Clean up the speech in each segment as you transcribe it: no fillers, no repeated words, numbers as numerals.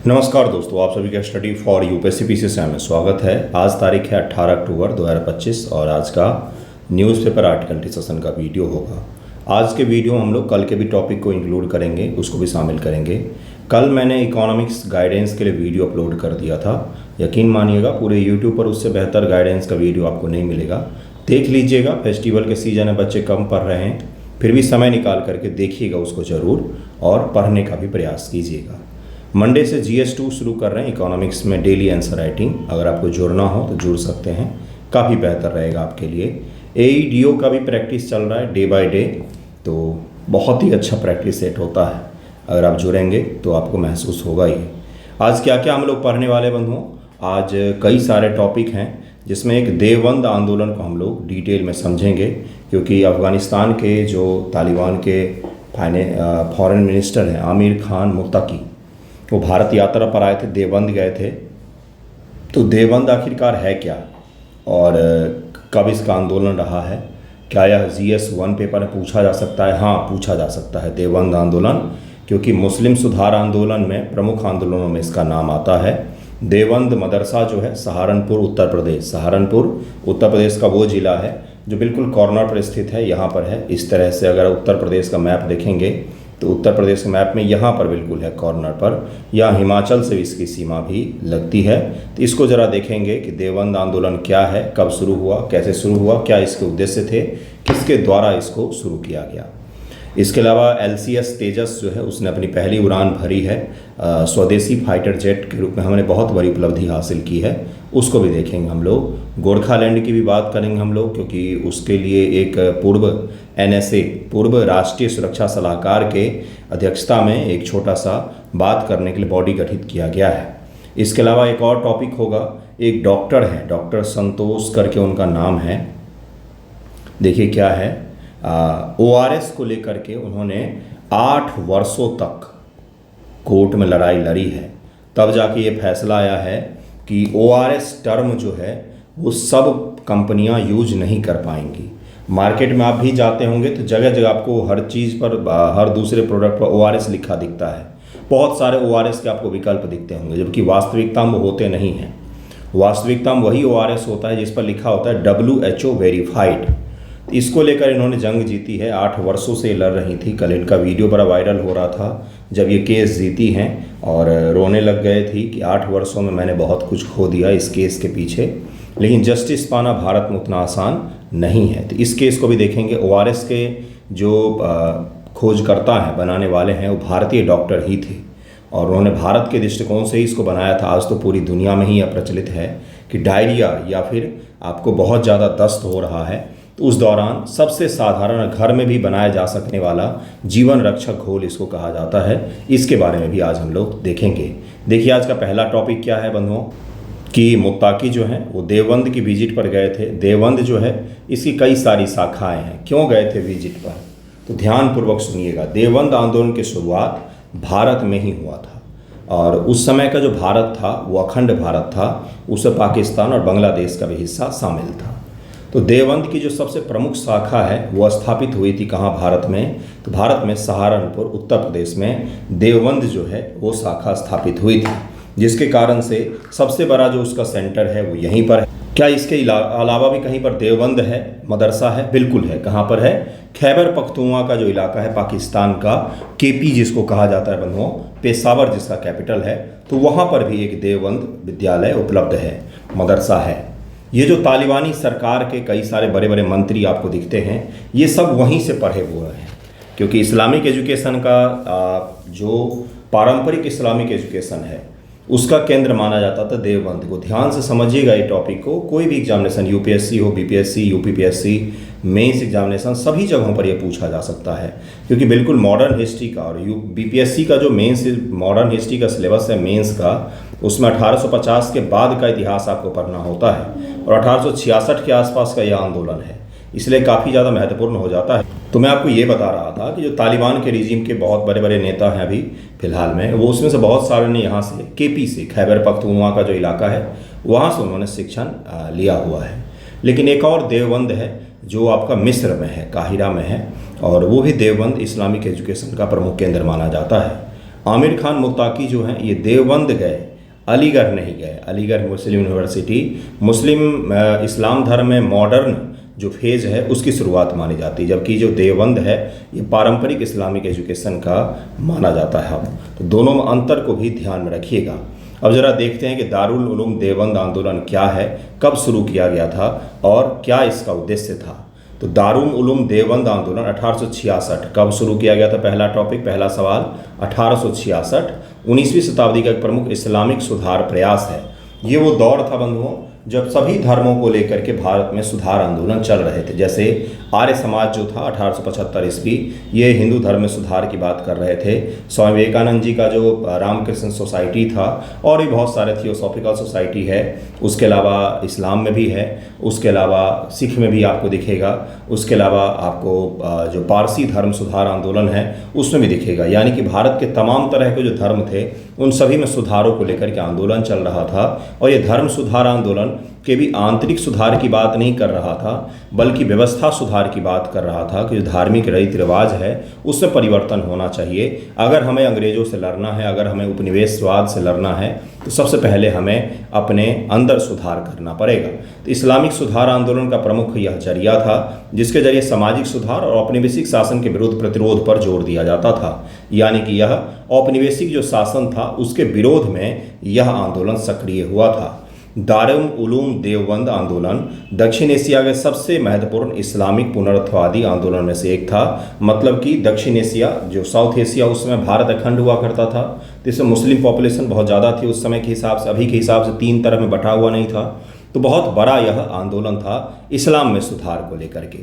नमस्कार दोस्तों, आप सभी का स्टडी फॉर यूपीएससी पीसीएस में स्वागत है। आज तारीख है 18 अक्टूबर 2025 और आज का न्यूज़पेपर आर्टिकल डिस्कशन का वीडियो होगा। आज के वीडियो हम लोग कल के भी टॉपिक को इंक्लूड करेंगे, उसको भी शामिल करेंगे। कल मैंने इकोनॉमिक्स गाइडेंस के लिए वीडियो अपलोड कर दिया था। यकीन मानिएगा पूरे यूट्यूब पर उससे बेहतर गाइडेंस का वीडियो आपको नहीं मिलेगा। देख लीजिएगा, फेस्टिवल के सीजन है, बच्चे कम पढ़ रहे हैं, फिर भी समय निकाल करके देखिएगा उसको ज़रूर और पढ़ने का भी प्रयास कीजिएगा। मंडे से GS2 शुरू कर रहे हैं इकोनॉमिक्स में डेली आंसर राइटिंग। अगर आपको जुड़ना हो तो जुड़ सकते हैं, काफ़ी बेहतर रहेगा आपके लिए। AEDO का भी प्रैक्टिस चल रहा है डे बाय डे, तो बहुत ही अच्छा प्रैक्टिस सेट होता है। अगर आप जुड़ेंगे तो आपको महसूस होगा ही। आज क्या क्या हम लोग पढ़ने वाले बंधुओं, आज कई सारे टॉपिक हैं जिसमें एक देवबंद आंदोलन को हम लोग डिटेल में समझेंगे, क्योंकि अफ़गानिस्तान के जो तालिबान के फॉरेन मिनिस्टर हैं आमिर खान मुत्तकी, वो भारत यात्रा पर आए थे, देवबंद गए थे। तो देवबंद आखिरकार है क्या और कब इसका आंदोलन रहा है? क्या यह GS1 पेपर में पूछा जा सकता है? हाँ, पूछा जा सकता है देवबंद आंदोलन, क्योंकि मुस्लिम सुधार आंदोलन में प्रमुख आंदोलनों में इसका नाम आता है। देवबंद मदरसा जो है सहारनपुर उत्तर प्रदेश, सहारनपुर उत्तर प्रदेश का वो ज़िला है जो बिल्कुल कॉर्नर पर स्थित है, यहाँ पर है। इस तरह से अगर उत्तर प्रदेश का मैप देखेंगे तो उत्तर प्रदेश के मैप में यहाँ पर बिल्कुल है कॉर्नर पर, या हिमाचल से इसकी सीमा भी लगती है। तो इसको ज़रा देखेंगे कि देवबंद आंदोलन क्या है, कब शुरू हुआ, कैसे शुरू हुआ, क्या इसके उद्देश्य थे, किसके द्वारा इसको शुरू किया गया। इसके अलावा LCS तेजस जो है उसने अपनी पहली उड़ान भरी है। स्वदेशी फाइटर जेट के रूप में हमने बहुत बड़ी उपलब्धि हासिल की है, उसको भी देखेंगे हम लोग। गोरखालैंड की भी बात करेंगे हम लोग, क्योंकि उसके लिए एक पूर्व NSA पूर्व राष्ट्रीय सुरक्षा सलाहकार के अध्यक्षता में एक छोटा सा बात करने के लिए बॉडी गठित किया गया है। इसके अलावा एक और टॉपिक होगा, एक डॉक्टर है, डॉक्टर संतोष करके उनका नाम है। देखिए क्या है, ORS को लेकर के उन्होंने 8 वर्षों तक कोर्ट में लड़ाई लड़ी है, तब जाके ये फैसला आया है कि ORS टर्म जो है वो सब कंपनियां यूज नहीं कर पाएंगी। मार्केट में आप भी जाते होंगे तो जगह जगह आपको हर चीज़ पर, हर दूसरे प्रोडक्ट पर ORS लिखा दिखता है। बहुत सारे ORS के आपको विकल्प दिखते होंगे, जबकि वास्तविकता में वो होते नहीं हैं। वास्तविकता में वही ORS होता है जिस पर लिखा होता है WHO वेरीफाइड। इसको लेकर इन्होंने जंग जीती है, 8 वर्षों से लड़ रही थी। कल इनका वीडियो बड़ा वायरल हो रहा था जब ये केस जीती हैं, और रोने लग गए थी कि 8 वर्षों में मैंने बहुत कुछ खो दिया इस केस के पीछे। लेकिन जस्टिस पाना भारत में उतना आसान नहीं है। तो इस केस को भी देखेंगे। ORS के जो खोजकर्ता हैं, बनाने वाले हैं, वो भारतीय डॉक्टर ही थे और उन्होंने भारत के दृष्टिकोण से ही इसको बनाया था। आज तो पूरी दुनिया में ही यह प्रचलित है कि डायरिया या फिर आपको बहुत ज़्यादा दस्त हो रहा है तो उस दौरान सबसे साधारण घर में भी बनाया जा सकने वाला जीवन रक्षक घोल इसको कहा जाता है। इसके बारे में भी आज हम लोग देखेंगे। देखिए आज का पहला टॉपिक क्या है बंधुओं, कि मुत्ताकी जो हैं वो देवबंद की विजिट पर गए थे। देवबंद जो है इसकी कई सारी शाखाएं हैं। क्यों गए थे विजिट पर, तो ध्यानपूर्वक सुनिएगा। देवबंद आंदोलन की शुरुआत भारत में ही हुआ था और उस समय का जो भारत था वो अखंड भारत था, उसमें पाकिस्तान और बांग्लादेश का भी हिस्सा शामिल था। तो देवबंद की जो सबसे प्रमुख शाखा है वो स्थापित हुई थी कहाँ, भारत में। तो भारत में सहारनपुर उत्तर प्रदेश में देवबंद जो है वो शाखा स्थापित हुई थी, जिसके कारण से सबसे बड़ा जो उसका सेंटर है वो यहीं पर है। क्या इसके अलावा भी कहीं पर देवबंद है, मदरसा है? बिल्कुल है। कहाँ पर है? खैबर पख्तूनख्वा का जो इलाका है पाकिस्तान का, KP जिसको कहा जाता है बंधुओं, पेशावर जिसका कैपिटल है, तो वहाँ पर भी एक देवबंद विद्यालय उपलब्ध है, मदरसा है। ये जो तालिबानी सरकार के कई सारे बड़े बड़े मंत्री आपको दिखते हैं, ये सब वहीं से पढ़े हुए हैं, क्योंकि इस्लामिक एजुकेशन का जो पारंपरिक इस्लामिक एजुकेशन है उसका केंद्र माना जाता था देवबंद को। ध्यान से समझिएगा ये टॉपिक को। कोई भी एग्जामिनेशन, UPSC हो, BPSC, UPPSC, मेंस एग्जामिनेशन, सभी जगहों पर ये पूछा जा सकता है, क्योंकि बिल्कुल मॉडर्न हिस्ट्री का और BPSC का जो मेंस मॉडर्न हिस्ट्री का सिलेबस है मेंस का, उसमें 1850 के बाद का इतिहास आपको पढ़ना होता है और 1866 के आसपास का यह आंदोलन है, इसलिए काफ़ी ज़्यादा महत्वपूर्ण हो जाता है। तो मैं आपको ये बता रहा था कि जो तालिबान के रिजीम के बहुत बड़े बड़े नेता हैं अभी फिलहाल में, वो उसमें से बहुत सारे ने यहाँ से KP से, खैबर पख्तूनख्वा का जो इलाका है, वहाँ से उन्होंने शिक्षण लिया हुआ है। लेकिन एक और देवबंद है जो आपका मिस्र में है, काहिरा में है, और वो भी देवबंद इस्लामिक एजुकेशन का प्रमुख केंद्र माना जाता है। आमिर खान मुत्ताकी जो हैं ये देवबंद गए, अलीगढ़ नहीं गए। अलीगढ़ मुस्लिम यूनिवर्सिटी मुस्लिम इस्लाम धर्म में मॉडर्न जो फेज़ है उसकी शुरुआत मानी जाती है, जबकि जो देवबंद है ये पारंपरिक इस्लामिक एजुकेशन का माना जाता है। अब तो दोनों में अंतर को भी ध्यान में रखिएगा। अब ज़रा देखते हैं कि दारुल उलूम देवबंद आंदोलन क्या है, कब शुरू किया गया था और क्या इसका उद्देश्य था। तो दारुल उलूम देवबंद आंदोलन 1866 कब शुरू किया गया था। पहला टॉपिक, पहला सवाल 1866 19वीं शताब्दी का एक प्रमुख इस्लामिक सुधार प्रयास है। ये वो दौर था बंधुओं जब सभी धर्मों को लेकर के भारत में सुधार आंदोलन चल रहे थे। जैसे आर्य समाज जो था 1875 ईस्वी, ये हिंदू धर्म में सुधार की बात कर रहे थे। स्वामी विवेकानंद जी का जो रामकृष्ण सोसाइटी था और भी बहुत सारे थियोसॉफिकल सोसाइटी है, उसके अलावा इस्लाम में भी है, उसके अलावा सिख में भी आपको दिखेगा, उसके अलावा आपको जो पारसी धर्म सुधार आंदोलन है उसमें भी दिखेगा। यानी कि भारत के तमाम तरह के जो धर्म थे उन सभी में सुधारों को लेकर के आंदोलन चल रहा था। और ये धर्म सुधार आंदोलन के भी आंतरिक सुधार की बात नहीं कर रहा था, बल्कि व्यवस्था सुधार की बात कर रहा था कि जो धार्मिक रीति रिवाज है उसमें परिवर्तन होना चाहिए। अगर हमें अंग्रेज़ों से लड़ना है, अगर हमें उपनिवेशवाद से लड़ना है, तो सबसे पहले हमें अपने अंदर सुधार करना पड़ेगा। तो इस्लामिक सुधार आंदोलन का प्रमुख यह जरिया था जिसके जरिए सामाजिक सुधार और औपनिवेशिक शासन के विरुद्ध प्रतिरोध पर जोर दिया जाता था। यानी कि यह औपनिवेशिक जो शासन था उसके विरोध में यह आंदोलन सक्रिय हुआ था। दारुल उलूम देवबंद आंदोलन दक्षिण एशिया के सबसे महत्वपूर्ण इस्लामिक पुनरुत्थवादी आंदोलन में से एक था। मतलब कि दक्षिण एशिया जो साउथ एशिया उस समय भारत अखंड हुआ करता था, तो इसमें मुस्लिम पॉपुलेशन बहुत ज़्यादा थी उस समय के हिसाब से, अभी के हिसाब से 3 तरह में बटा हुआ नहीं था। तो बहुत बड़ा यह आंदोलन था इस्लाम में सुधार को लेकर के।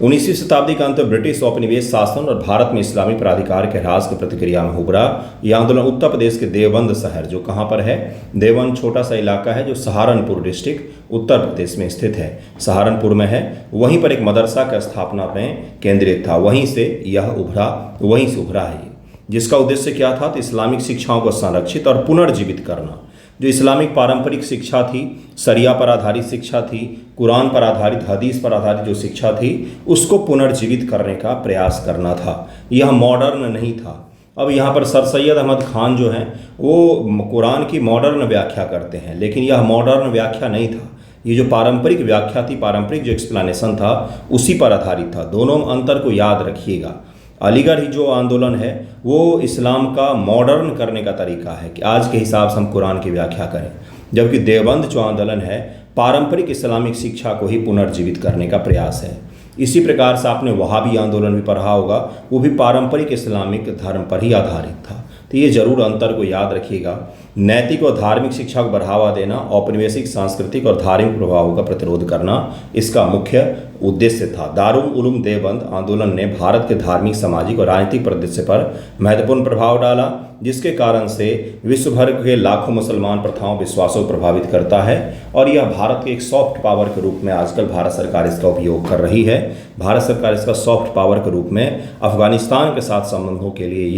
19वीं शताब्दी का अंत में ब्रिटिश औपनिवेश शासन और भारत में इस्लामी प्राधिकार के ह्रास की प्रतिक्रिया में उभरा। यह आंदोलन उत्तर प्रदेश के देवबंद शहर, जो कहाँ पर है, देवबंद छोटा सा इलाका है जो सहारनपुर डिस्ट्रिक्ट उत्तर प्रदेश में स्थित है, सहारनपुर में है। वहीं पर एक मदरसा का स्थापना में केंद्रित था, वहीं से यह उभरा, वहीं से उभरा है ये। जिसका उद्देश्य क्या था, तो इस्लामिक शिक्षाओं को संरक्षित और पुनर्जीवित करना। जो इस्लामिक पारंपरिक शिक्षा थी, शरिया पर आधारित शिक्षा थी, कुरान पर आधारित, हदीस पर आधारित जो शिक्षा थी उसको पुनर्जीवित करने का प्रयास करना था। यह मॉडर्न नहीं था। अब यहाँ पर सर सैयद अहमद खान जो हैं वो कुरान की मॉडर्न व्याख्या करते हैं, लेकिन यह मॉडर्न व्याख्या नहीं था। ये जो पारंपरिक व्याख्या थी, पारंपरिक जो एक्सप्लेनेशन था उसी पर आधारित था। दोनों अंतर को याद रखिएगा। अलीगढ़ ही जो आंदोलन है वो इस्लाम का मॉडर्न करने का तरीका है कि आज के हिसाब से हम कुरान की व्याख्या करें, जबकि देवबंद जो आंदोलन है पारंपरिक इस्लामिक शिक्षा को ही पुनर्जीवित करने का प्रयास है। इसी प्रकार से आपने वहाबी आंदोलन भी पढ़ा होगा, वो भी पारंपरिक इस्लामिक धर्म पर ही आधारित था। तो ये जरूर अंतर को याद रखिएगा। नैतिक और धार्मिक शिक्षा को बढ़ावा देना, औपनिवेशिक सांस्कृतिक और धार्मिक प्रभावों का प्रतिरोध करना इसका मुख्य उद्देश्य था। दारुल उलूम देवबंद आंदोलन ने भारत के धार्मिक, सामाजिक और राजनीतिक परिदृश्य पर महत्वपूर्ण प्रभाव डाला, जिसके कारण से विश्व भर के लाखों मुसलमान प्रथाओं विश्वासों को प्रभावित करता है। और यह भारत के एक सॉफ्ट पावर के रूप में आजकल भारत सरकार इसका उपयोग कर रही है। भारत सरकार इसका सॉफ्ट पावर के रूप में अफगानिस्तान के साथ संबंधों के लिए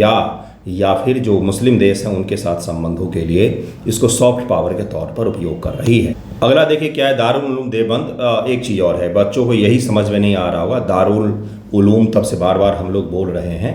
या फिर जो मुस्लिम देश हैं उनके साथ संबंधों के लिए इसको सॉफ्ट पावर के तौर पर उपयोग कर रही है। अगला देखिए क्या है, दारुल उलूम देवबंद। एक चीज़ और है, बच्चों को यही समझ में नहीं आ रहा होगा, दारुल उलूम तब से बार बार हम लोग बोल रहे हैं।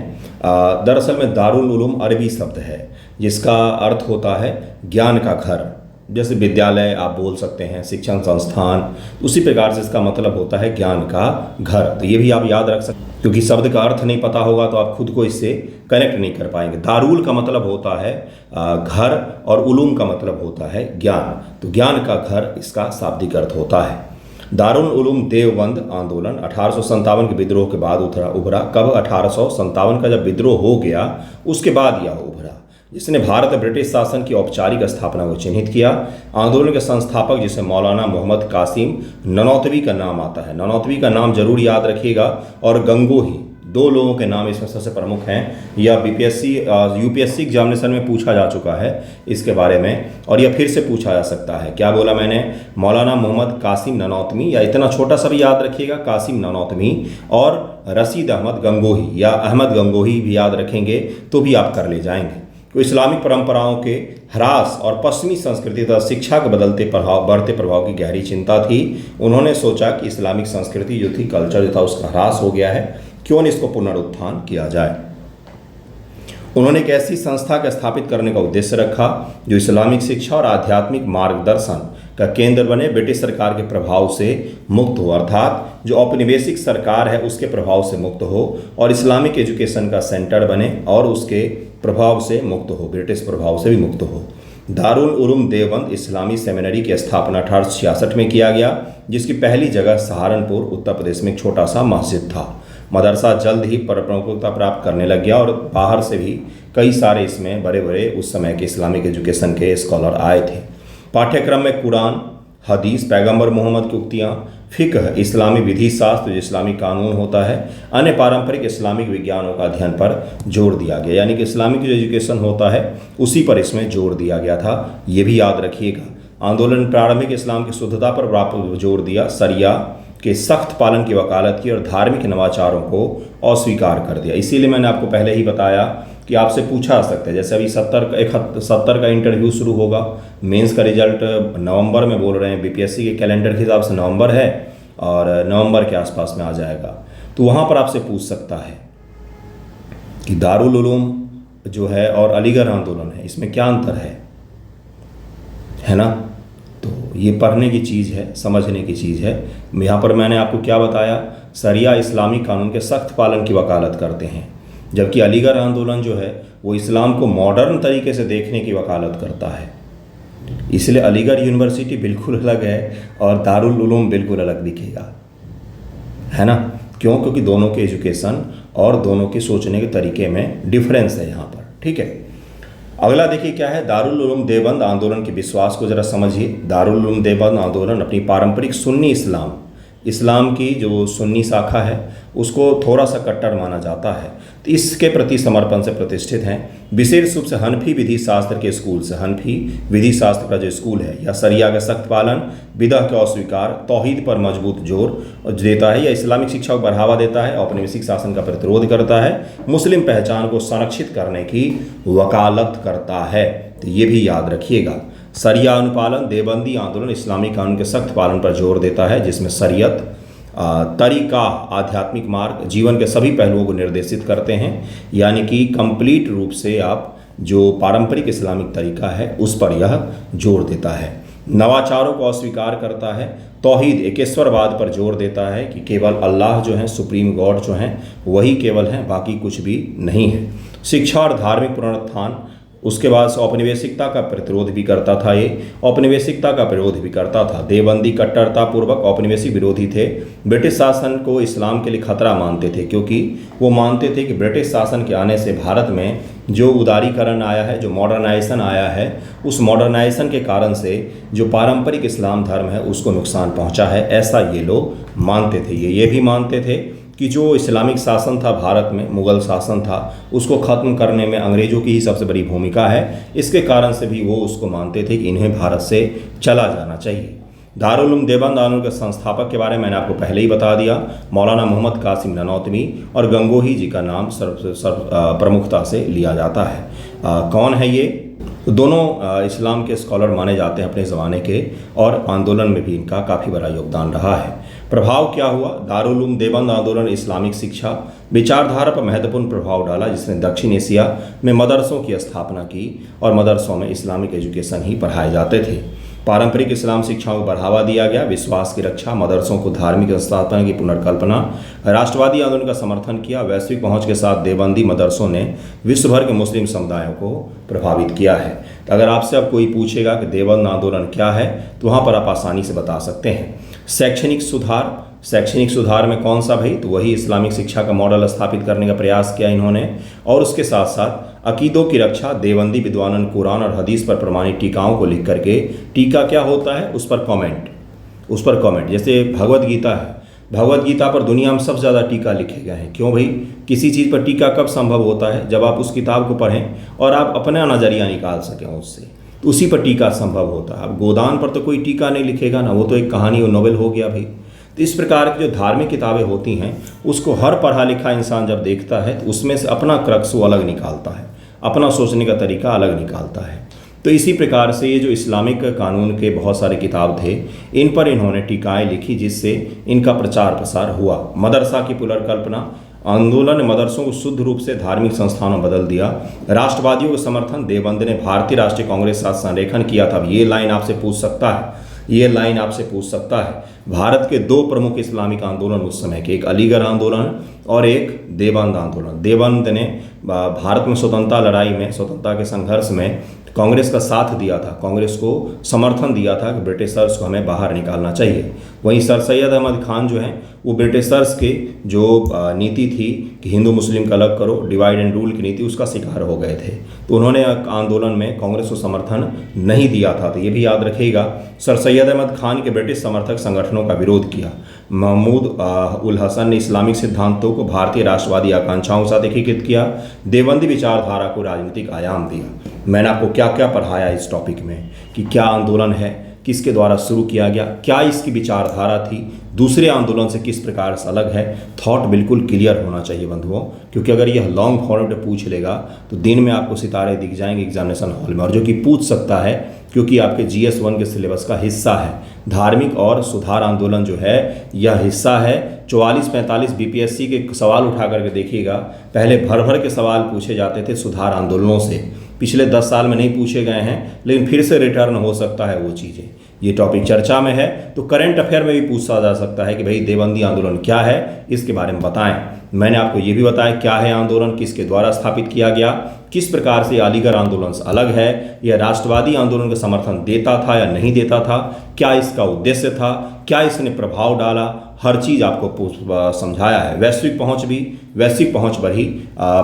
दरअसल में दारुल उलूम अरबी शब्द है जिसका अर्थ होता है ज्ञान का घर। जैसे विद्यालय आप बोल सकते हैं, शिक्षण संस्थान, उसी प्रकार से इसका मतलब होता है ज्ञान का घर। तो ये भी आप याद रख सकते हैं, क्योंकि शब्द का अर्थ नहीं पता होगा तो आप खुद को इससे कनेक्ट नहीं कर पाएंगे। दारुल का मतलब होता है घर और उलूम का मतलब होता है ज्ञान। तो ज्ञान का घर इसका शाब्दिक अर्थ होता है। दारुल उलूम देवबंद आंदोलन 1857 के विद्रोह के बाद उभरा। कब? 1857 का जब विद्रोह हो गया उसके बाद यह उभरा, जिसने भारत में ब्रिटिश शासन की औपचारिक स्थापना को चिन्हित किया। आंदोलन के संस्थापक जिसे मौलाना मोहम्मद कासिम ननौतवी का नाम आता है, ननौतवी का नाम जरूर याद रखिएगा, और गंगोही, 2 लोगों के नाम इसमें सबसे प्रमुख हैं। यह यूपीएससी एग्जामिनेशन में पूछा जा चुका है इसके बारे में, और यह फिर से पूछा जा सकता है। क्या बोला मैंने? मौलाना मोहम्मद कासिम ननौतवी, या इतना छोटा सा भी याद रखिएगा, कासिम ननौतवी, और रशीद अहमद गंगोही या अहमद गंगोही भी याद रखेंगे तो भी आप कर ले जाएंगे। तो इस्लामिक परंपराओं के ह्रास और पश्चिमी संस्कृति तथा शिक्षा के बढ़ते प्रभाव की गहरी चिंता थी। उन्होंने सोचा कि इस्लामिक संस्कृति जो थी, कल्चर जो था, उसका ह्रास हो गया है, क्यों नहीं इसको पुनरुत्थान किया जाए। उन्होंने एक ऐसी संस्था का स्थापित करने का उद्देश्य रखा जो इस्लामिक शिक्षा और आध्यात्मिक मार्गदर्शन का केंद्र बने, ब्रिटिश सरकार के प्रभाव से मुक्त हो, अर्थात जो औपनिवेशिक सरकार है उसके प्रभाव से मुक्त हो और इस्लामिक एजुकेशन का सेंटर बने और उसके प्रभाव से मुक्त हो, ब्रिटिश प्रभाव से भी मुक्त हो। दारुल उलूम देवबंद इस्लामी सेमिनरी की स्थापना 1866 में किया गया, जिसकी पहली जगह सहारनपुर उत्तर प्रदेश में एक छोटा सा मस्जिद था। मदरसा जल्द ही प्रमुखता प्राप्त करने लग गया और बाहर से भी कई सारे इसमें बड़े बड़े उस समय के इस्लामिक एजुकेशन के स्कॉलर आए थे। पाठ्यक्रम में कुरान, हदीस, पैगंबर मोहम्मद की उक्तियाँ, फ़िक़्ह, इस्लामी विधि शास्त्र जो इस्लामिक कानून होता है, अन्य पारंपरिक इस्लामिक विज्ञानों का अध्ययन पर जोर दिया गया। यानी कि इस्लामिक जो एजुकेशन होता है उसी पर इसमें जोर दिया गया था, ये भी याद रखिएगा। आंदोलन प्रारंभिक इस्लाम की शुद्धता पर जोर दिया, शरिया के सख्त पालन की वकालत की और धार्मिक नवाचारों को अस्वीकार कर दिया। इसीलिए मैंने आपको पहले ही बताया कि आपसे पूछा जा सकता है, जैसे अभी 70 का इंटरव्यू शुरू होगा, मेंस का रिजल्ट नवंबर में बोल रहे हैं, बीपीएससी के कैलेंडर के हिसाब से नवंबर है और नवंबर के आसपास में आ जाएगा, तो वहाँ पर आपसे पूछ सकता है कि दारुल उलूम जो है और अलीगढ़ आंदोलन है, इसमें क्या अंतर है ना। तो ये पढ़ने की चीज़ है, समझने की चीज़ है। यहाँ पर मैंने आपको क्या बताया, शरिया इस्लामी कानून के सख्त पालन की वकालत करते हैं, जबकि अलीगढ़ आंदोलन जो है वो इस्लाम को मॉडर्न तरीके से देखने की वकालत करता है। इसलिए अलीगढ़ यूनिवर्सिटी बिल्कुल अलग है और दारुल उलूम बिल्कुल अलग दिखेगा, है ना। क्यों? क्योंकि दोनों के एजुकेशन और दोनों के सोचने के तरीके में डिफरेंस है यहाँ पर, ठीक है। अगला देखिए क्या है, दारुल उलूम देवबंद आंदोलन के विश्वास को ज़रा समझिए। दारुल उलूम देवबंद आंदोलन अपनी पारंपरिक सुन्नी इस्लाम की जो सुन्नी शाखा है उसको थोड़ा सा कट्टर माना जाता है, तो इसके प्रति समर्पण से प्रतिष्ठित हैं। विशेष रूप से हनफी विधि शास्त्र के स्कूल से, हनफी विधि शास्त्र का जो स्कूल है या शरिया का सख्त पालन, बिदअह का अस्वीकार, तौहीद पर मजबूत जोर देता है या इस्लामिक शिक्षा को बढ़ावा देता है, औपनिवेशिक शासन का प्रतिरोध करता है, मुस्लिम पहचान को संरक्षित करने की वकालत करता है। तो ये भी याद रखिएगा। शरिया अनुपालन देवबंदी आंदोलन इस्लामी कानून के सख्त पालन पर जोर देता है, जिसमें शरीयत, तरीका, आध्यात्मिक मार्ग जीवन के सभी पहलुओं को निर्देशित करते हैं। यानी कि कंप्लीट रूप से आप जो पारंपरिक इस्लामिक तरीका है उस पर यह जोर देता है। नवाचारों को अस्वीकार करता है, तौहीद एकेश्वरवाद पर जोर देता है कि केवल अल्लाह जो हैं, सुप्रीम गॉड जो हैं वही केवल हैं, बाकी कुछ भी नहीं है। शिक्षा और धार्मिक पुनरुत्थान, उसके बाद औपनिवेशिकता का प्रतिरोध भी करता था, ये औपनिवेशिकता का विरोध भी करता था। देवबंदी कट्टरता पूर्वक औपनिवेशिक विरोधी थे, ब्रिटिश शासन को इस्लाम के लिए खतरा मानते थे, क्योंकि वो मानते थे कि ब्रिटिश शासन के आने से भारत में जो उदारीकरण आया है, जो मॉडर्नाइजेशन आया है, उस मॉडर्नाइजेशन के कारण से जो पारंपरिक इस्लाम धर्म है उसको नुकसान पहुंचा है, ऐसा ये लोग मानते थे। ये भी मानते थे कि जो इस्लामिक शासन था भारत में, मुग़ल शासन था, उसको ख़त्म करने में अंग्रेज़ों की ही सबसे बड़ी भूमिका है। इसके कारण से भी वो उसको मानते थे कि इन्हें भारत से चला जाना चाहिए। दारुल उलूम देवबंद आंदोलन के संस्थापक के बारे में मैंने आपको पहले ही बता दिया, मौलाना मोहम्मद कासिम ननौतवी और गंगोही जी का नाम प्रमुखता से लिया जाता है। कौन है ये? दोनों इस्लाम के स्कॉलर माने जाते हैं अपने ज़माने के, और आंदोलन में भी इनका काफ़ी बड़ा योगदान रहा है। प्रभाव क्या हुआ? दारुल उलूम देवबंद आंदोलन इस्लामिक शिक्षा विचारधारा पर महत्वपूर्ण प्रभाव डाला, जिसने दक्षिण एशिया में मदरसों की स्थापना की और मदरसों में इस्लामिक एजुकेशन ही पढ़ाए जाते थे। पारंपरिक इस्लाम शिक्षाओं को बढ़ावा दिया गया, विश्वास की रक्षा, मदरसों को धार्मिक स्थापना की पुनर्कल्पना, राष्ट्रवादी आंदोलन का समर्थन किया। वैश्विक पहुंच के साथ देवबंदी मदरसों ने विश्व भर के मुस्लिम समुदायों को प्रभावित किया है। तो अगर आपसे अब कोई पूछेगा कि देवबंद आंदोलन क्या है, तो वहाँ पर आप आसानी से बता सकते हैं। शैक्षणिक सुधार, शैक्षणिक सुधार में कौन सा भाई? तो वही इस्लामिक शिक्षा का मॉडल स्थापित करने का प्रयास किया इन्होंने, और उसके साथ साथ अकीदों की रक्षा। देवबंदी विद्वानों ने कुरान और हदीस पर प्रमाणित टीकाओं को लिख करके, टीका क्या होता है, उस पर कमेंट, जैसे भगवद गीता है, भगवद गीता पर दुनिया में सबसे ज़्यादा टीका लिखे गए हैं। क्यों भाई? किसी चीज़ पर टीका कब संभव होता है? जब आप उस किताब को पढ़ें और आप अपना नज़रिया निकाल सकें उससे, तो उसी पर टीका संभव होता है। अब गोदान पर तो कोई टीका नहीं लिखेगा ना, वो तो एक कहानी और नोवेल हो गया भाई। तो इस प्रकार की जो धार्मिक किताबें होती हैं उसको हर पढ़ा लिखा इंसान जब देखता है तो उसमें से अपना क्रक्स वो अलग निकालता है, अपना सोचने का तरीका अलग निकालता है। तो इसी प्रकार से ये जो इस्लामिक कानून के बहुत सारे किताब थे, इन पर इन्होंने टीकाएँ लिखी, जिससे इनका प्रचार प्रसार हुआ। मदरसा की पुनर्कल्पना, आंदोलन ने मदरसों को शुद्ध रूप से धार्मिक संस्थानों में बदल दिया। राष्ट्रवादियों का समर्थन देवबंद ने भारतीय राष्ट्रीय कांग्रेस के साथ संरेखन किया था। ये लाइन आपसे पूछ सकता है, ये लाइन आपसे पूछ सकता है। भारत के दो प्रमुख इस्लामिक आंदोलन उस समय के, एक अलीगढ़ आंदोलन और एक देवबंद आंदोलन। देवबंद ने भारत में स्वतंत्रता लड़ाई में, स्वतंत्रता के संघर्ष में कांग्रेस का साथ दिया था, कांग्रेस को समर्थन दिया था कि ब्रिटिशर्स को हमें बाहर निकालना चाहिए। वहीं सर सैयद अहमद खान जो हैं वो ब्रिटिशर्स के जो नीति थी कि हिंदू मुस्लिम का अलग करो, डिवाइड एंड रूल की नीति, उसका शिकार हो गए थे। तो उन्होंने आंदोलन में कांग्रेस को समर्थन नहीं दिया था। तो ये भी याद रखिएगा, सर सैयद अहमद खान के ब्रिटिश समर्थक संगठनों का विरोध किया। महमूद उल हसन ने इस्लामिक सिद्धांतों को भारतीय राष्ट्रवादी आकांक्षाओं के साथ एकीकृत किया। देवबंदी विचारधारा को राजनीतिक आयाम दिया। मैंने आपको क्या क्या पढ़ाया इस टॉपिक में कि क्या आंदोलन है, किसके द्वारा शुरू किया गया, क्या इसकी विचारधारा थी, दूसरे आंदोलन से किस प्रकार से अलग है। थॉट बिल्कुल क्लियर होना चाहिए बंधुओं, क्योंकि अगर यह लॉन्ग फॉर्मेट में पूछ लेगा तो दिन में आपको सितारे दिख जाएंगे एग्जामिनेशन हॉल में, और जो कि पूछ सकता है क्योंकि आपके GS1 के सिलेबस का हिस्सा है। धार्मिक और सुधार आंदोलन जो है यह हिस्सा है। 44-45 BPSC के सवाल उठा करके देखिएगा, पहले भर भर के सवाल पूछे जाते थे सुधार आंदोलनों से, पिछले 10 साल में नहीं पूछे गए हैं, लेकिन फिर से रिटर्न हो सकता है वो चीज़ें। ये टॉपिक चर्चा में है तो करंट अफेयर में भी पूछा जा सकता है कि भाई देवबंदी आंदोलन क्या है, इसके बारे में बताएं। मैंने आपको ये भी बताया क्या है आंदोलन, किसके द्वारा स्थापित किया गया, किस प्रकार से अलीगढ़ आंदोलन से अलग है, यह राष्ट्रवादी आंदोलन का समर्थन देता था या नहीं देता था, क्या इसका उद्देश्य था, क्या इसने प्रभाव डाला, हर चीज़ आपको समझाया है। वैश्विक पहुंच बढ़ी।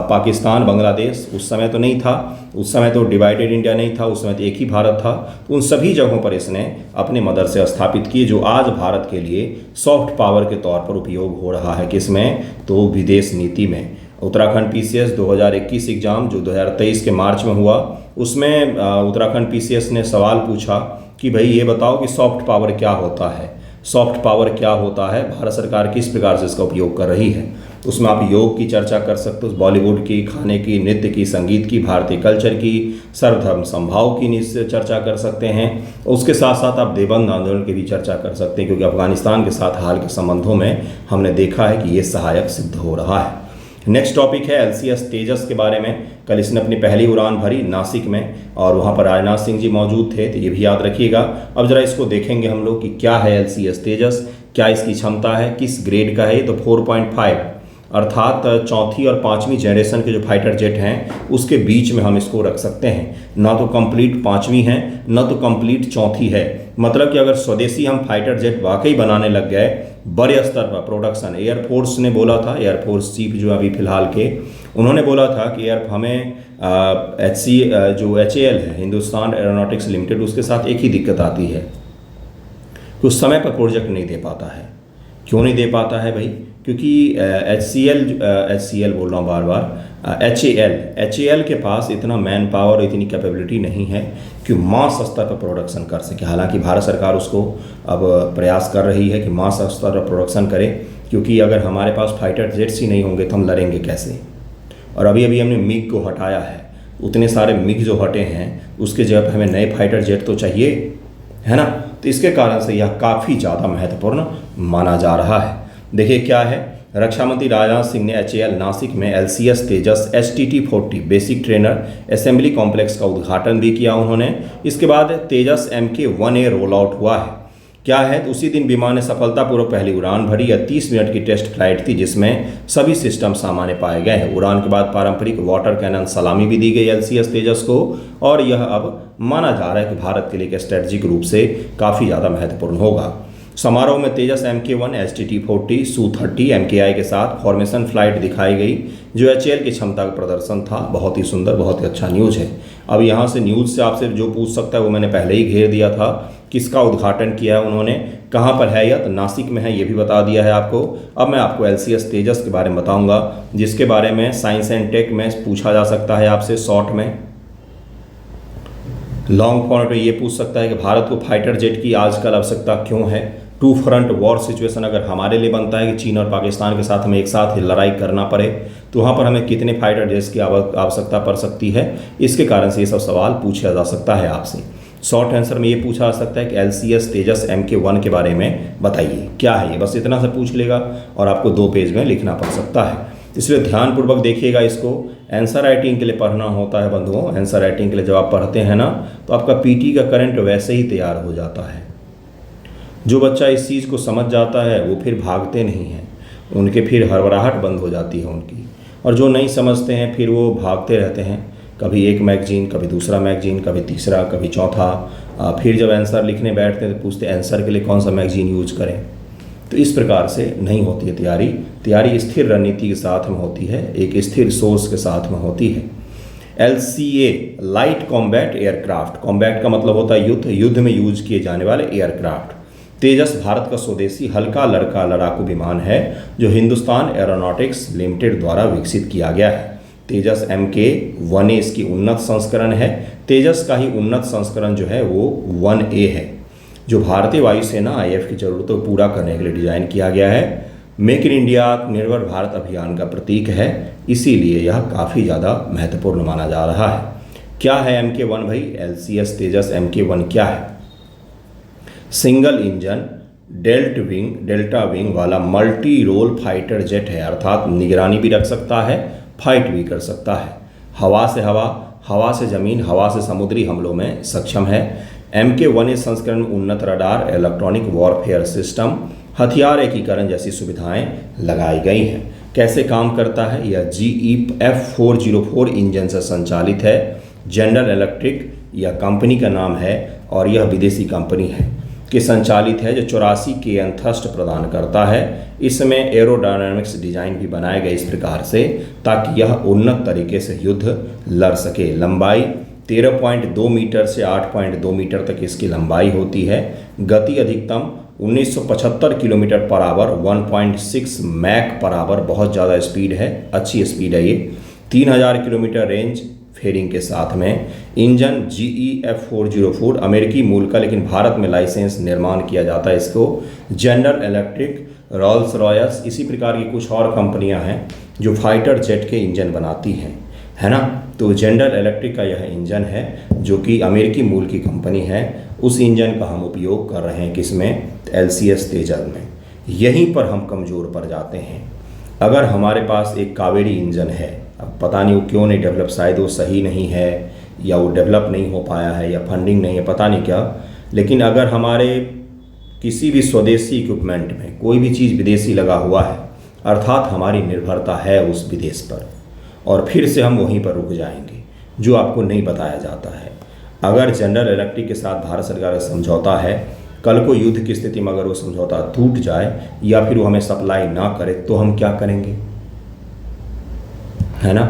पाकिस्तान, बांग्लादेश उस समय तो नहीं था, उस समय तो डिवाइडेड इंडिया नहीं था, उस समय तो एक ही भारत था। तो उन सभी जगहों पर इसने अपने मदरसे स्थापित किए जो आज भारत के लिए सॉफ्ट पावर के तौर पर उपयोग हो रहा है। किसमें? तो विदेश नीति में। उत्तराखंड PCS 2021 एग्ज़ाम जो 2023 के मार्च में हुआ, उसमें उत्तराखंड PCS ने सवाल पूछा कि भाई ये बताओ कि सॉफ्ट पावर क्या होता है, सॉफ्ट पावर क्या होता है, भारत सरकार किस प्रकार से इसका उपयोग कर रही है। उसमें आप योग की चर्चा कर सकते हो, बॉलीवुड की, खाने की, नृत्य की, संगीत की, भारतीय कल्चर की, सर्वधर्म समभाव की चर्चा कर सकते हैं। उसके साथ साथ आप देवबंद आंदोलन की भी चर्चा कर सकते हैं, क्योंकि अफगानिस्तान के साथ हाल के संबंधों में हमने देखा है कि ये सहायक सिद्ध हो रहा है। नेक्स्ट टॉपिक है LCS तेजस के बारे में। कल इसने अपनी पहली उड़ान भरी नासिक में और वहाँ पर राजनाथ सिंह जी मौजूद थे, तो ये भी याद रखिएगा। अब जरा इसको देखेंगे हम लोग कि क्या है LCS तेजस, क्या इसकी क्षमता है, किस ग्रेड का है। तो 4.5 अर्थात चौथी और पाँचवीं जनरेशन के जो फाइटर जेट हैं उसके बीच में हम इसको रख सकते हैं। ना तो कंप्लीट पाँचवीं है, ना तो कंप्लीट चौथी है। मतलब कि अगर स्वदेशी हम फाइटर जेट वाकई बनाने लग गए बड़े स्तर पर प्रोडक्शन, एयरफोर्स ने बोला था, एयरफोर्स चीफ जो अभी फिलहाल के, उन्होंने बोला था कि हमें जो HAL है, हिंदुस्तान एरोनॉटिक्स लिमिटेड, उसके साथ एक ही दिक्कत आती है कि उस समय पर प्रोजेक्ट नहीं दे पाता है। क्यों नहीं दे पाता है भाई? क्योंकि HCL बोल रहा हूँ बार बार, HAL के पास इतना मैन पावर, इतनी कैपेबिलिटी नहीं है कि मास स्तर पर प्रोडक्शन कर सके। हालांकि भारत सरकार उसको अब प्रयास कर रही है कि मास स्तर पर प्रोडक्शन करे, क्योंकि अगर हमारे पास फाइटर जेट्स ही नहीं होंगे तो हम लड़ेंगे कैसे। और अभी हमने मिग को हटाया है, उतने सारे मिग जो हटे हैं उसके जगह पर हमें नए फाइटर जेट तो चाहिए, है ना। तो इसके कारण से यह काफ़ी ज़्यादा महत्वपूर्ण माना जा रहा है। देखिए क्या है, रक्षा मंत्री राजनाथ सिंह ने HAL नासिक में LCS तेजस STT-40 basic trainer assembly complex का उद्घाटन भी किया उन्होंने। इसके बाद तेजस MK-1A रोल आउट हुआ है। क्या है, तो उसी दिन विमान ने सफलतापूर्वक पहली उड़ान भरी। यह 30 मिनट की टेस्ट फ्लाइट थी जिसमें सभी सिस्टम सामान्य पाए गए हैं। उड़ान के बाद पारंपरिक वाटर कैनन सलामी भी दी गई LCS तेजस को, और यह अब माना जा रहा है कि भारत के लिए स्ट्रेटजिक रूप से काफ़ी ज़्यादा महत्वपूर्ण होगा। समारोह में तेजस MK-1 STT-40 Su-30 MKI के साथ फॉर्मेशन फ्लाइट दिखाई गई, जो HAL की क्षमता का प्रदर्शन था। बहुत ही सुंदर, बहुत ही अच्छा न्यूज़ है। अब यहाँ से न्यूज़ से आपसे जो पूछ सकता है वो मैंने पहले ही घेर दिया था। किसका उद्घाटन किया है उन्होंने, कहाँ पर है, यह तो नासिक में है, ये भी बता दिया है आपको। अब मैं आपको LCS तेजस के बारे में बताऊँगा, जिसके बारे में साइंस एंड टेक में पूछा जा सकता है आपसे शॉर्ट में। लॉन्ग फॉर्मेट में ये पूछ सकता है कि भारत को फाइटर जेट की आजकल आवश्यकता क्यों है। टू फ्रंट वॉर सिचुएशन अगर हमारे लिए बनता है कि चीन और पाकिस्तान के साथ हमें एक साथ लड़ाई करना पड़े, तो वहाँ पर हमें कितने फाइटर जेट्स की आवश्यकता पड़ सकती है। इसके कारण से ये सब सवाल पूछा जा सकता है आपसे। शॉर्ट आंसर में ये पूछा जा सकता है कि LCS तेजस MK-1 के बारे में बताइए क्या है ये, बस इतना से पूछ लेगा और आपको 2 पेज में लिखना पड़ सकता है। इसलिए ध्यानपूर्वक देखिएगा इसको। आंसर राइटिंग के लिए पढ़ना होता है बंधुओं, आंसर राइटिंग के लिए जब आप पढ़ते हैं ना तो आपका पीटी का करंट वैसे ही तैयार हो जाता है। जो बच्चा इस चीज़ को समझ जाता है वो फिर भागते नहीं हैं, उनके फिर हड़बड़ाहट बंद हो जाती है उनकी। और जो नहीं समझते हैं फिर वो भागते रहते हैं, कभी एक मैगजीन, कभी दूसरा मैगजीन, कभी तीसरा, कभी चौथा। फिर जब आंसर लिखने बैठते हैं तो पूछते हैं आंसर के लिए कौन सा मैगजीन यूज करें। तो इस प्रकार से नहीं होती है तैयारी। तैयारी स्थिर रणनीति के साथ में होती है, एक स्थिर सोर्स के साथ में होती है। LCA light combat aircraft, combat का मतलब होता है युद्ध, युद्ध में यूज किए जाने वाले एयरक्राफ्ट। तेजस भारत का स्वदेशी हल्का लड़ाकू विमान है जो हिंदुस्तान एरोनॉटिक्स लिमिटेड द्वारा विकसित किया गया है। तेजस MK-1A इसकी उन्नत संस्करण है। तेजस का ही उन्नत संस्करण जो है वो 1A है, जो भारतीय वायुसेना IF की जरूरतों को पूरा करने के लिए डिजाइन किया गया है। मेक इन इंडिया निर्भर भारत अभियान का प्रतीक है, इसीलिए यह काफ़ी ज़्यादा महत्वपूर्ण माना जा रहा है। क्या है MK-1 भाई? LCS तेजस MK-1 क्या है? सिंगल इंजन डेल्टा विंग वाला मल्टी रोल फाइटर जेट है, अर्थात निगरानी भी रख सकता है, फाइट भी कर सकता है। हवा से हवा, हवा से जमीन, हवा से समुद्री हमलों में सक्षम है। MK-1A संस्करण में उन्नत रडार, इलेक्ट्रॉनिक वॉरफेयर सिस्टम, हथियार एकीकरण जैसी सुविधाएं लगाई गई हैं। कैसे काम करता है? यह GE F404 इंजन से संचालित है। जनरल इलेक्ट्रिक यह कंपनी का नाम है और यह विदेशी कंपनी है कि संचालित है, जो 84 kN थ्रस्ट प्रदान करता है। इसमें एरोडायनामिक्स डिजाइन भी बनाए गए इस प्रकार से ताकि यह उन्नत तरीके से युद्ध लड़ सके। लंबाई 13.2 मीटर से 8.2 मीटर तक इसकी लंबाई होती है। गति अधिकतम 1975 kilometre per hour, 1.6 Mac per hour, बहुत ज़्यादा स्पीड है, अच्छी स्पीड है ये। 3000 किलोमीटर रेंज फेयरिंग के साथ में। इंजन GE F404 अमेरिकी मूल का, लेकिन भारत में लाइसेंस निर्माण किया जाता है इसको। जनरल इलेक्ट्रिक, रॉल्स रॉयस, इसी प्रकार की कुछ और कंपनियां हैं जो फाइटर जेट के इंजन बनाती हैं, है ना। तो जनरल इलेक्ट्रिक का यह इंजन है जो कि अमेरिकी मूल की कंपनी है। उस इंजन का हम उपयोग कर रहे हैं किसमें? LCS तेजस में। यहीं पर हम कमज़ोर पड़ जाते हैं। अगर हमारे पास एक कावेरी इंजन है, अब पता नहीं वो क्यों नहीं डेवलप, शायद वो सही नहीं है या वो डेवलप नहीं हो पाया है या फंडिंग नहीं है, पता नहीं क्या। लेकिन अगर हमारे किसी भी स्वदेशी इक्विपमेंट में कोई भी चीज़ विदेशी लगा हुआ है, अर्थात हमारी निर्भरता है उस विदेश पर, और फिर से हम वहीं पर रुक जाएंगे, जो आपको नहीं बताया जाता है। अगर जनरल इलेक्ट्रिक के साथ भारत सरकार का समझौता है, कल को युद्ध की स्थिति में अगर वो समझौता टूट जाए या फिर वो हमें सप्लाई ना करे तो हम क्या करेंगे, है ना।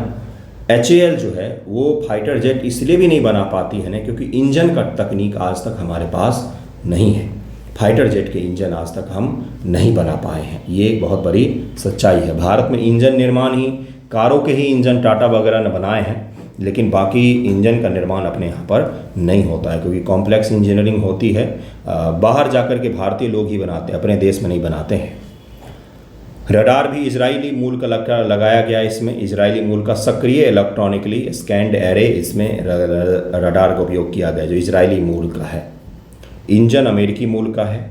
HAL जो है वो फाइटर जेट इसलिए भी नहीं बना पाती है ना क्योंकि इंजन का तकनीक आज तक हमारे पास नहीं है। फाइटर जेट के इंजन आज तक हम नहीं बना पाए हैं, ये एक बहुत बड़ी सच्चाई है। भारत में इंजन निर्माण ही, कारों के ही इंजन टाटा वगैरह ने बनाए हैं, लेकिन बाकी इंजन का निर्माण अपने यहाँ पर नहीं होता है क्योंकि कॉम्प्लेक्स इंजीनियरिंग होती है। बाहर जाकर के भारतीय लोग ही बनाते हैं, अपने देश में नहीं बनाते हैं। रडार भी इजरायली मूल का लगाया गया, इसमें इजरायली मूल का सक्रिय इलेक्ट्रॉनिकली स्कैन्ड एरे, इसमें रडार का उपयोग किया गया जो इजरायली मूल का है। इंजन अमेरिकी मूल का है,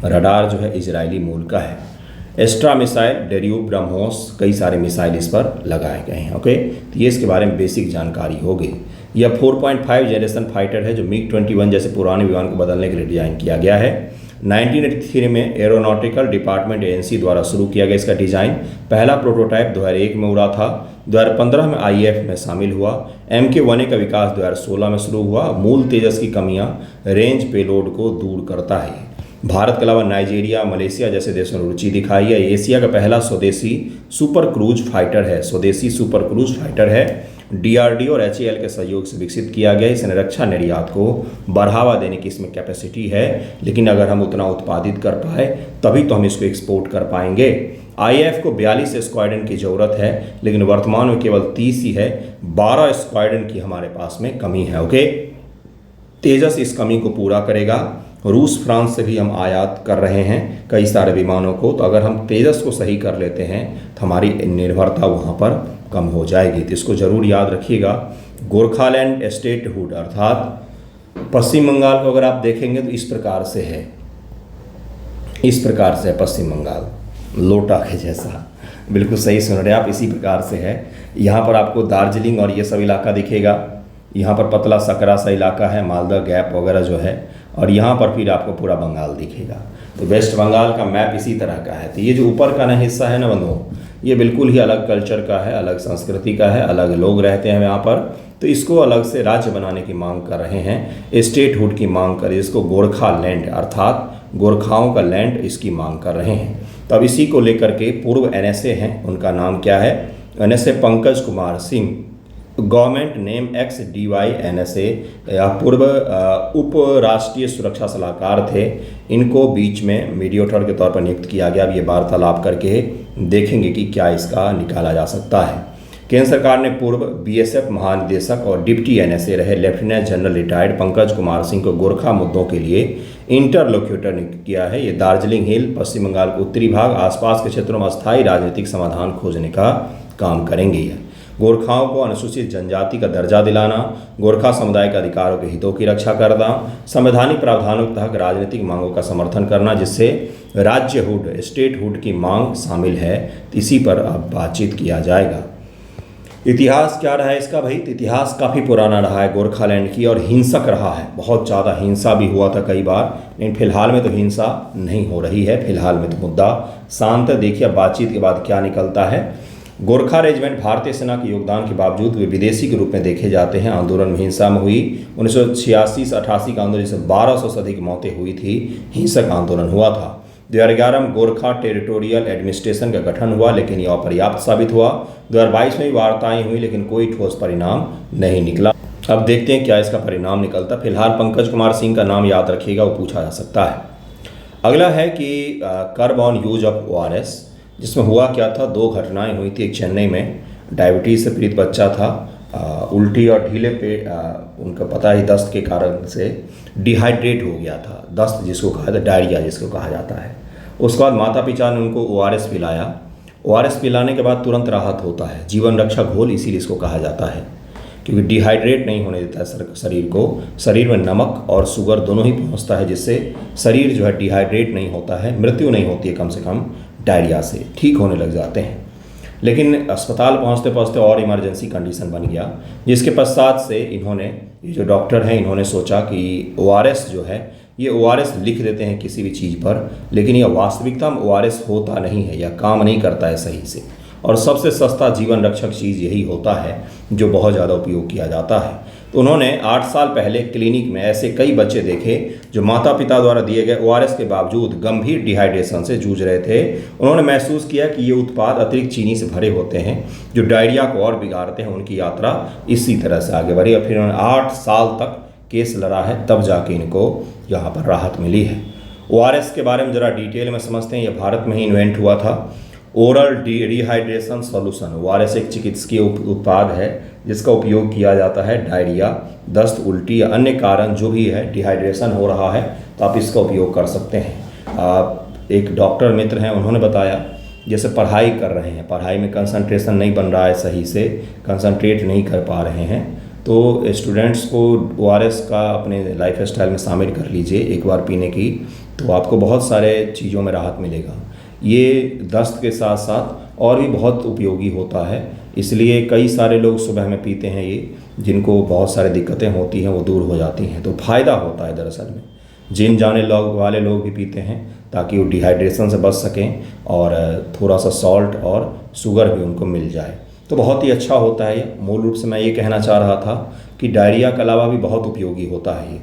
रडार जो है इजरायली मूल का है। एस्ट्रा मिसाइल, डेरियो, ब्रह्मोस, कई सारे मिसाइल इस पर लगाए गए हैं। ओके, तो ये इसके बारे में बेसिक जानकारी हो गई। यह 4.5 जनरेशन फाइटर है जो MiG-21 जैसे पुराने विमान को बदलने के लिए डिजाइन किया गया है। 1983 में एरोनॉटिकल डिपार्टमेंट एजेंसी द्वारा शुरू किया गया इसका डिज़ाइन। पहला प्रोटोटाइप 2001 में उड़ा था, 2015 में IAF में शामिल हुआ। MK-1A का विकास 2016 में शुरू हुआ। मूल तेजस की कमियां, रेंज पेलोड को दूर करता है। भारत के अलावा नाइजीरिया, मलेशिया जैसे देशों ने रुचि दिखाई है। एशिया का पहला स्वदेशी सुपर क्रूज फाइटर है, स्वदेशी सुपर क्रूज फाइटर है। DRDO और HAL के सहयोग से विकसित किया गया। इस रक्षा निर्यात को बढ़ावा देने की इसमें कैपेसिटी है, लेकिन अगर हम उतना उत्पादित कर पाए तभी तो हम इसको एक्सपोर्ट कर पाएंगे। IAF को 42 स्क्वाड्रन की ज़रूरत है, लेकिन वर्तमान में केवल 30 ही है। 12 स्क्वाड्रन की हमारे पास में कमी है। ओके, तेजस इस कमी को पूरा करेगा। रूस, फ्रांस से भी हम आयात कर रहे हैं कई सारे विमानों को, तो अगर हम तेजस को सही कर लेते हैं तो हमारी निर्भरता वहाँ पर कम हो जाएगी। तो इसको ज़रूर याद रखिएगा। गोरखालैंड स्टेटहुड अर्थात पश्चिम बंगाल को अगर आप देखेंगे तो इस प्रकार से है, इस प्रकार से है पश्चिम बंगाल, लोटा के जैसा। बिल्कुल सही सुन रहे हैं आप, इसी प्रकार से है। यहाँ पर आपको दार्जिलिंग और ये सब इलाका दिखेगा, यहाँ पर पतला सकरा सा इलाका है, मालदा गैप वगैरह जो है, और यहाँ पर फिर आपको पूरा बंगाल दिखेगा। तो वेस्ट बंगाल का मैप इसी तरह का है। तो ये जो ऊपर का ना हिस्सा है ना बंधुओं, ये बिल्कुल ही अलग कल्चर का है, अलग संस्कृति का है, अलग लोग रहते हैं यहाँ पर। तो इसको अलग से राज्य बनाने की मांग कर रहे हैं, स्टेटहुड की मांग कर, इसको गोरखा लैंड अर्थात गोरखाओं का लैंड इसकी मांग कर रहे हैं। तो अब इसी को लेकर के पूर्व एनएसए हैं, उनका नाम क्या है, NSA Pankaj Kumar Singh, government name XDY NSA, या पूर्व उप राष्ट्रीय सुरक्षा सलाहकार थे। इनको बीच में मीडिएटर के तौर पर नियुक्त किया गया। अब ये वार्तालाप करके देखेंगे कि क्या इसका निकाला जा सकता है। केंद्र सरकार ने पूर्व BSF महानिदेशक और डिप्टी NSA रहे lieutenant general retired Pankaj Kumar Singh को गोरखा मुद्दों के लिए इंटरलोक्यूटर नियुक्त किया है। ये दार्जिलिंग हिल, पश्चिम बंगाल के उत्तरी भाग, आसपास के क्षेत्रों में अस्थायी राजनीतिक समाधान खोजने का काम करेंगे। ये गोरखाओं को अनुसूचित जनजाति का दर्जा दिलाना, गोरखा समुदाय के अधिकारों के हितों की रक्षा करना, संवैधानिक प्रावधानों के तहत राजनीतिक मांगों का समर्थन करना, जिससे राज्यहुड स्टेटहुड की मांग शामिल है। इसी पर अब बातचीत किया जाएगा। इतिहास क्या रहा है इसका भाई? तो इतिहास काफ़ी पुराना रहा है गोरखालैंड की, और हिंसक रहा है, बहुत ज़्यादा हिंसा भी हुआ था कई बार, लेकिन फिलहाल में तो हिंसा नहीं हो रही है। फिलहाल में तो मुद्दा शांत है। देखिए बातचीत के बाद क्या निकलता है। गोरखा रेजिमेंट भारतीय सेना के योगदान के बावजूद वे विदेशी के रूप में देखे जाते हैं। आंदोलन में हिंसा में हुई 1986 से 88 का आंदोलन, जिससे 1200 से अधिक मौतें हुई थी, हिंसक आंदोलन हुआ था। 2011 में गोरखा टेरिटोरियल एडमिनिस्ट्रेशन का गठन हुआ, लेकिन यह अपर्याप्त साबित हुआ। 2022 में भी वार्ताएं हुई, लेकिन कोई ठोस परिणाम नहीं निकला। अब देखते हैं क्या इसका परिणाम निकलता। फिलहाल पंकज कुमार सिंह का नाम याद रखिएगा, वो पूछा जा सकता है। अगला है कि कर्ब ऑन यूज ऑफ ORS, जिसमें हुआ क्या था, 2 घटनाएं हुई थी। एक चेन्नई में डायबिटीज़ से पीड़ित बच्चा था, उल्टी और ढीले पेट, उनका पता ही दस्त के कारण से डिहाइड्रेट हो गया था। दस्त जिसको कहा जाता है, डायरिया जिसको कहा जाता है। उसके बाद माता पिता ने उनको ORS पिलाया। ORS पिलाने के बाद तुरंत राहत होता है, जीवन रक्षा घोल इसीलिए इसको कहा जाता है, क्योंकि डिहाइड्रेट नहीं होने देता है शरीर को। शरीर में नमक और शुगर दोनों ही पहुंचता है, जिससे शरीर जो है डिहाइड्रेट नहीं होता है, मृत्यु नहीं होती है, कम से कम डायरिया से ठीक होने लग जाते हैं। लेकिन अस्पताल पहुंचते पहुंचते और इमरजेंसी कंडीशन बन गया, जिसके पश्चात से इन्होंने, ये जो डॉक्टर हैं, इन्होंने सोचा कि ORS जो है, ये ORS लिख देते हैं किसी भी चीज़ पर, लेकिन यह वास्तविकता में ORS होता नहीं है, यह काम नहीं करता है सही से। और सबसे सस्ता जीवन रक्षक चीज़ यही होता है जो बहुत ज़्यादा उपयोग किया जाता है। तो उन्होंने 8 साल पहले क्लिनिक में ऐसे कई बच्चे देखे जो माता पिता द्वारा दिए गए ORS के बावजूद गंभीर डिहाइड्रेशन से जूझ रहे थे। उन्होंने महसूस किया कि ये उत्पाद अतिरिक्त चीनी से भरे होते हैं, जो डायरिया को और बिगाड़ते हैं। उनकी यात्रा इसी तरह से आगे बढ़ी, और फिर उन्होंने 8 साल तक केस लड़ा है, तब जाके इनको यहाँ पर राहत मिली है। ORS के बारे में ज़रा डिटेल में समझते हैं। यह भारत में ही इन्वेंट हुआ था। ओरल डिहाइड्रेशन सॉल्यूशन, ORS एक चिकित्सकीय उत्पाद है जिसका उपयोग किया जाता है डायरिया, दस्त, उल्टी या अन्य कारण जो भी है, डिहाइड्रेशन हो रहा है, तो आप इसका उपयोग कर सकते हैं। एक डॉक्टर मित्र हैं, उन्होंने बताया जैसे पढ़ाई कर रहे हैं, पढ़ाई में कंसंट्रेशन नहीं बन रहा है, सही से कंसंट्रेट नहीं कर पा रहे हैं, तो स्टूडेंट्स को ORS का अपने लाइफ स्टाइल में शामिल कर लीजिए एक बार पीने की, तो आपको बहुत सारे चीज़ों में राहत मिलेगा। ये दस्त के साथ साथ और भी बहुत उपयोगी होता है, इसलिए कई सारे लोग सुबह में पीते हैं ये, जिनको बहुत सारी दिक्कतें होती हैं वो दूर हो जाती हैं। तो फ़ायदा होता है दरअसल में। जिम जाने वाले लोग भी पीते हैं ताकि वो डिहाइड्रेशन से बच सकें, और थोड़ा सा सॉल्ट और शुगर भी उनको मिल जाए, तो बहुत ही अच्छा होता है ये। मूल रूप से मैं ये कहना चाह रहा था कि डायरिया के अलावा भी बहुत उपयोगी होता है ये,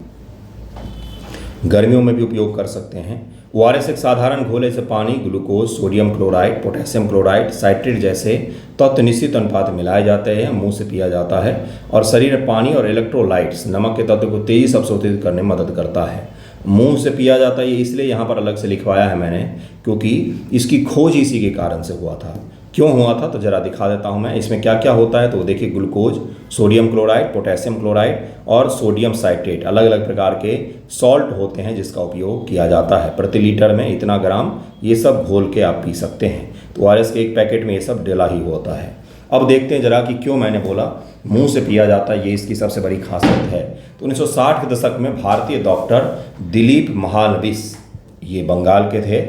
गर्मियों में भी उपयोग कर सकते हैं। ORS एक साधारण घोल से पानी, glucose, sodium chloride, potassium chloride, citrate जैसे तत्व निश्चित अनुपात में मिलाए जाते हैं, मुंह से पिया जाता है, और शरीर में पानी और इलेक्ट्रोलाइट्स, नमक के तत्व को तेजी से अवशोषित करने में मदद करता है। मुंह से पिया जाता है, इसलिए यहाँ पर अलग से लिखवाया है मैंने, क्योंकि इसकी खोज इसी के कारण से हुआ था। क्यों हुआ था तो ज़रा दिखा देता हूँ मैं। इसमें क्या क्या होता है तो देखिए, glucose, sodium chloride, potassium chloride और सोडियम साइट्रेट, अलग अलग प्रकार के सॉल्ट होते हैं जिसका उपयोग किया जाता है। प्रति लीटर में इतना ग्राम ये सब घोल के आप पी सकते हैं। तो ORS के एक पैकेट में ये सब डला ही होता है। अब देखते हैं जरा कि क्यों मैंने बोला मुंह से पिया जाता है, ये इसकी सबसे बड़ी खासियत है। तो 1960 के दशक में भारतीय डॉक्टर दिलीप महालविस, ये बंगाल के थे,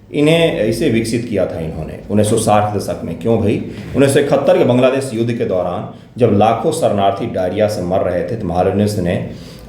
इन्हें इसे विकसित किया था इन्होंने 1960 के दशक में। क्यों भाई? 1971 के बांग्लादेश युद्ध के दौरान जब लाखों शरणार्थी डायरिया से मर रहे थे तो महालनोबिस ने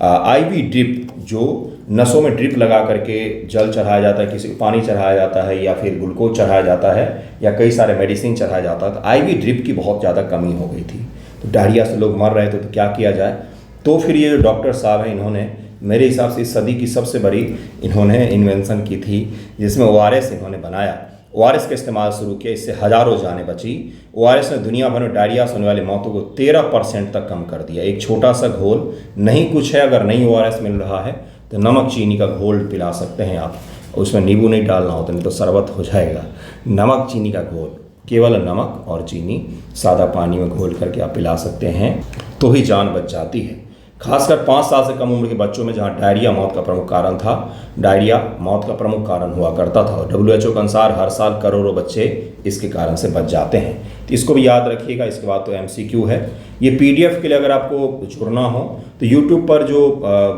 आईवी ड्रिप, जो नसों में ड्रिप लगा करके जल चढ़ाया जाता है, किसी को पानी चढ़ाया जाता है या फिर ग्लूकोज चढ़ाया जाता है या कई सारे मेडिसिन चढ़ाया जाता है, तो आईवी ड्रिप की बहुत ज़्यादा कमी हो गई थी। तो डायरिया से लोग मर रहे थे, तो क्या किया जाए? तो फिर ये जो डॉक्टर साहब हैं, इन्होंने मेरे हिसाब से इस सदी की सबसे बड़ी इन्होंने इन्वेंशन की थी, जिसमें ORS इन्होंने बनाया। ORS का इस्तेमाल शुरू किया, इससे हज़ारों जानें बची। ORS ने दुनिया भर में डायरिया से होने वाली मौतों को 13% तक कम कर दिया। एक छोटा सा घोल, नहीं कुछ है, अगर नहीं ORS मिल रहा है तो नमक चीनी का घोल पिला सकते हैं आप। उसमें नींबू नहीं डालना होता, नहीं तो शरबत हो जाएगा। नमक चीनी का घोल, केवल नमक और चीनी सादा पानी में घोल करके आप पिला सकते हैं, तो ही जान बच जाती है। खासकर 5 साल से कम उम्र के बच्चों में, जहां डायरिया मौत का प्रमुख कारण था, डायरिया मौत का प्रमुख कारण हुआ करता था। और WHO के अनुसार हर साल करोड़ों बच्चे इसके कारण से बच जाते हैं। तो इसको भी याद रखिएगा। इसके बाद तो MCQ है। ये PDF के लिए अगर आपको जुड़ना हो तो यूट्यूब पर जो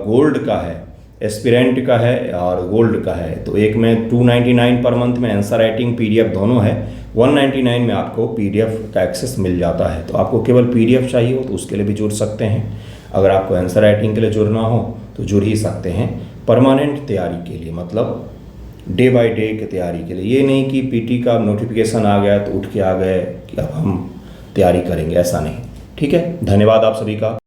गोल्ड का है, एस्पिरेंट का है और गोल्ड का है, तो एक में 299 पर मंथ में आंसर राइटिंग PDF दोनों है, 199 में आपको PDF का एक्सेस मिल जाता है। तो आपको केवल PDF चाहिए हो तो उसके लिए भी जुड़ सकते हैं। अगर आपको आंसर राइटिंग के लिए जुड़ना हो तो जुड़ ही सकते हैं। परमानेंट तैयारी के लिए, मतलब डे बाय डे की तैयारी के लिए। ये नहीं कि PT का नोटिफिकेशन आ गया तो उठ के आ गए कि अब हम तैयारी करेंगे, ऐसा नहीं। ठीक है, धन्यवाद आप सभी का।